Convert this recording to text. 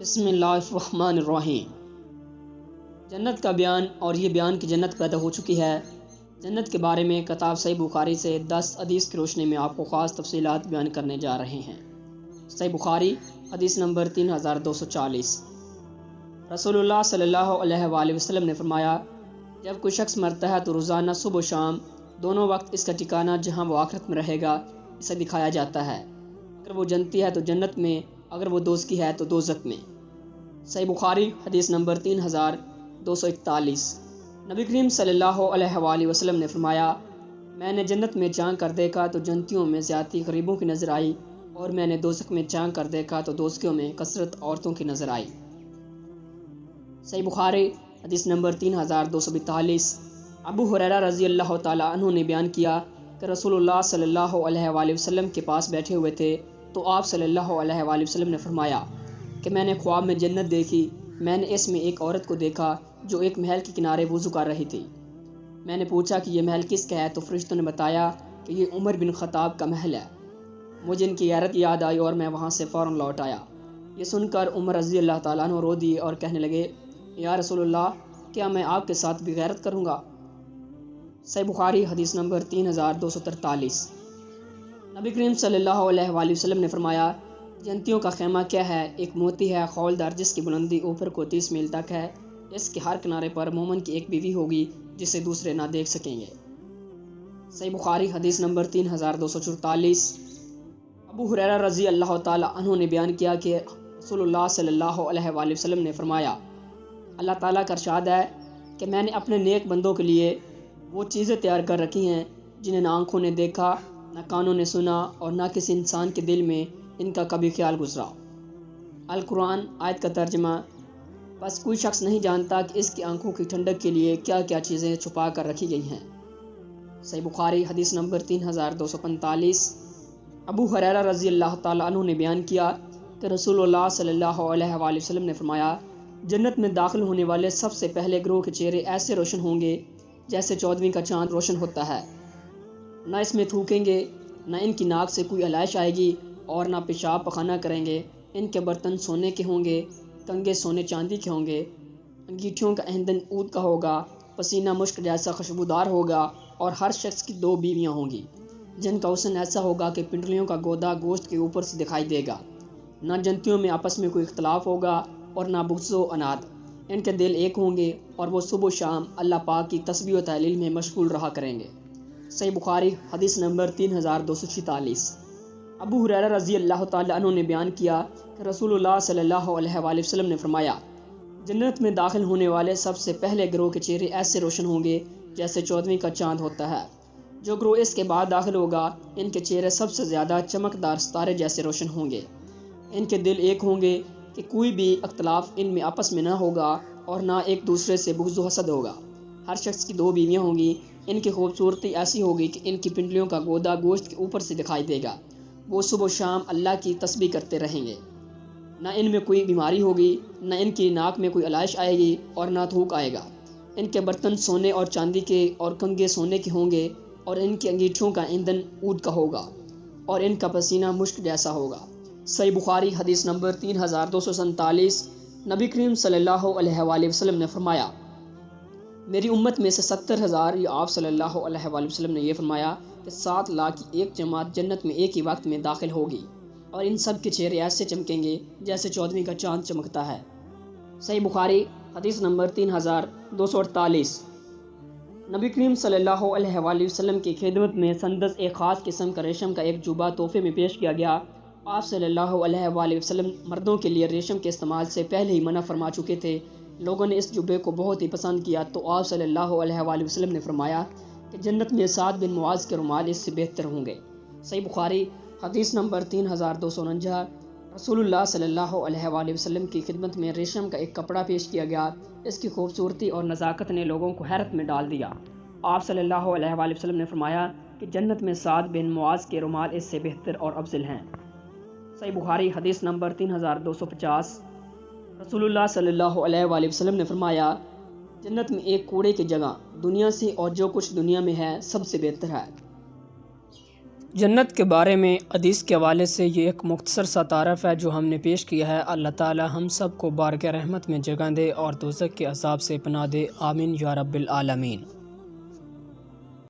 بسم اللہ الرحمن الرحیم۔ جنت کا بیان، اور یہ بیان کہ جنت پیدا ہو چکی ہے۔ جنت کے بارے میں کتاب صحیح بخاری سے 10 حدیث کی روشنی میں آپ کو خاص تفصیلات بیان کرنے جا رہے ہیں۔ صحیح بخاری حدیث نمبر 3240۔ رسول اللہ صلی اللہ علیہ وآلہ وسلم نے فرمایا، جب کوئی شخص مرتا ہے تو روزانہ صبح و شام دونوں وقت اس کا ٹھکانہ جہاں وہ آخرت میں رہے گا اسے دکھایا جاتا ہے۔ اگر وہ جنتی ہے تو جنت میں، اگر وہ دوزخی ہے تو دوزخ میں۔ صحیح بخاری حدیث نمبر 3241۔ نبی کریم صلی اللہ علیہ وآلہ وسلم نے فرمایا، میں نے جنت میں جھانک کر دیکھا تو جنتیوں میں زیادتی غریبوں کی نظر آئی، اور میں نے دوزخ میں جھانک کر دیکھا تو دوزخیوں میں کثرت عورتوں کی نظر آئی۔ صحیح بخاری حدیث نمبر 3242۔ ابو ہریرہ رضی اللہ تعالیٰ عنہ نے بیان کیا کہ رسول اللہ صلی اللہ علیہ وآلہ وسلم کے پاس بیٹھے ہوئے تھے تو آپ صلی اللہ علیہ وآلہ وسلم نے فرمایا کہ میں نے خواب میں جنت دیکھی۔ میں نے اس میں ایک عورت کو دیکھا جو ایک محل کے کنارے وضو کر رہی تھی۔ میں نے پوچھا کہ یہ محل کس کا ہے تو فرشتوں نے بتایا کہ یہ عمر بن خطاب کا محل ہے۔ مجھے ان کی غیرت یاد آئی اور میں وہاں سے فوراً لوٹ آیا۔ یہ سن کر عمر رضی اللہ تعالیٰ عنہ رو دیے اور کہنے لگے، یا رسول اللہ، کیا میں آپ کے ساتھ بھی غیرت کروں گا؟ صحیح بخاری حدیث نمبر 3243۔ نبی کریم صلی اللہ علیہ وآلہ وسلم نے فرمایا، جنتیوں کا خیمہ کیا ہے؟ ایک موتی ہے خولدار جس کی بلندی اوپر کو 30 میل تک ہے۔ اس کے ہر کنارے پر مومن کی ایک بیوی ہوگی جسے دوسرے نہ دیکھ سکیں گے۔ صحیح بخاری حدیث نمبر 3244۔ ابو ہریرہ رضی اللہ تعالیٰ عنہ نے بیان کیا کہ رسول اللہ صلی اللہ علیہ وآلہ وسلم نے فرمایا، اللہ تعالیٰ کا ارشاد ہے کہ میں نے اپنے نیک بندوں کے لیے وہ چیزیں تیار کر رکھی ہیں جنہیں نہ آنکھوں نے دیکھا، نہ کانوں نے سنا، اور نہ کسی انسان کے دل میں ان کا کبھی خیال گزرا۔ القرآن آیت کا ترجمہ، بس کوئی شخص نہیں جانتا کہ اس کی آنکھوں کی ٹھنڈک کے لیے کیا کیا چیزیں چھپا کر رکھی گئی ہیں۔ صحیح بخاری حدیث نمبر 3245۔ ابو ہریرہ رضی اللہ تعالیٰ عنہ نے بیان کیا کہ رسول اللہ صلی اللہ علیہ وآلہ وسلم نے فرمایا، جنت میں داخل ہونے والے سب سے پہلے گروہ کے چہرے ایسے روشن ہوں گے جیسے 14ویں کا چاند روشن ہوتا ہے۔ نہ اس میں تھوکیں گے، نہ ان کی ناک سے کوئی علائش آئے گی، اور نہ پیشاب پخانہ کریں گے۔ ان کے برتن سونے کے ہوں گے، کنگے سونے چاندی کے ہوں گے، انگیٹھیوں کا ایندھن عود کا ہوگا، پسینہ مشک جیسا خوشبودار ہوگا، اور ہر شخص کی 2 بیویاں ہوں گی جن کا حسن ایسا ہوگا کہ پنڈلیوں کا گودا گوشت کے اوپر سے دکھائی دے گا۔ نہ جنتیوں میں آپس میں کوئی اختلاف ہوگا، اور نہ بغض و عناد۔ ان کے دل ایک ہوں گے، اور وہ صبح و شام اللہ پاک کی تسبیح و تہلیل میں مشغول رہا کریں گے۔ صحیح بخاری حدیث نمبر 3246۔ ابو ہریرہ رضی اللہ تعالیٰ عنہ نے بیان کیا کہ رسول اللہ صلی اللہ علیہ وآلہ وسلم نے فرمایا، جنت میں داخل ہونے والے سب سے پہلے گروہ کے چہرے ایسے روشن ہوں گے جیسے 14ویں کا چاند ہوتا ہے۔ جو گروہ اس کے بعد داخل ہوگا ان کے چہرے سب سے زیادہ چمکدار ستارے جیسے روشن ہوں گے۔ ان کے دل ایک ہوں گے کہ کوئی بھی اختلاف ان میں آپس میں نہ ہوگا، اور نہ ایک دوسرے سے بغض و حسد ہوگا۔ ہر شخص کی 2 بیویاں ہوں گی۔ ان کی خوبصورتی ایسی ہوگی کہ ان کی پنڈلیوں کا گودا گوشت کے اوپر سے دکھائی دے گا۔ وہ صبح و شام اللہ کی تسبیح کرتے رہیں گے۔ نہ ان میں کوئی بیماری ہوگی، نہ ان کی ناک میں کوئی علائش آئے گی، اور نہ تھوک آئے گا۔ ان کے برتن سونے اور چاندی کے اور کنگے سونے کے ہوں گے، اور ان کی انگیٹھیوں کا ایندھن عود کا ہوگا، اور ان کا پسینہ مشک جیسا ہوگا۔ صحیح بخاری حدیث نمبر 3247۔ نبی کریم صلی اللہ علیہ وآلہ وسلم نے فرمایا، میری امت میں سے 70,000، یا آپ صلی اللہ علیہ وآلہ وسلم نے یہ فرمایا کہ 7 لاکھ کی ایک جماعت جنت میں ایک ہی وقت میں داخل ہوگی، اور ان سب کے چہرے ایسے چمکیں گے جیسے 14ویں کا چاند چمکتا ہے۔ صحیح بخاری حدیث نمبر 3248۔ نبی کریم صلی اللہ علیہ وآلہ وسلم کی خدمت میں سندس ایک خاص قسم کا ریشم کا ایک جوبہ تحفے میں پیش کیا گیا۔ آپ صلی اللہ علیہ وآلہ وسلم مردوں کے لیے ریشم کے استعمال سے پہلے ہی منع فرما چکے تھے۔ لوگوں نے اس جوبے کو بہت ہی پسند کیا تو آپ صلی اللہ علیہ وآلہ وسلم نے فرمایا کہ جنت میں سعد بن معاذ کے رومال اس سے بہتر ہوں گے۔ صحیح بخاری حدیث نمبر 3249۔ رسول اللہ صلی اللہ علیہ وآلہ وسلم کی خدمت میں ریشم کا ایک کپڑا پیش کیا گیا۔ اس کی خوبصورتی اور نزاکت نے لوگوں کو حیرت میں ڈال دیا۔ آپ صلی اللہ علیہ وآلہ وسلم نے فرمایا کہ جنت میں سعد بن معاذ کے رومال اس سے بہتر اور افضل ہیں۔ صحیح بخاری حدیث نمبر 3250۔ رسول اللہ صلی اللہ علیہ وآلہ وسلم نے فرمایا، جنت میں ایک کوڑے کی جگہ دنیا سے اور جو کچھ دنیا میں ہے سب سے بہتر ہے۔ جنت کے بارے میں حدیث کے حوالے سے یہ ایک مختصر سا تعارف ہے جو ہم نے پیش کیا ہے۔ اللہ تعالی ہم سب کو بارگاہ رحمت میں جگہ دے اور دوزخ کے عذاب سے پناہ دے، آمین یا رب العالمین۔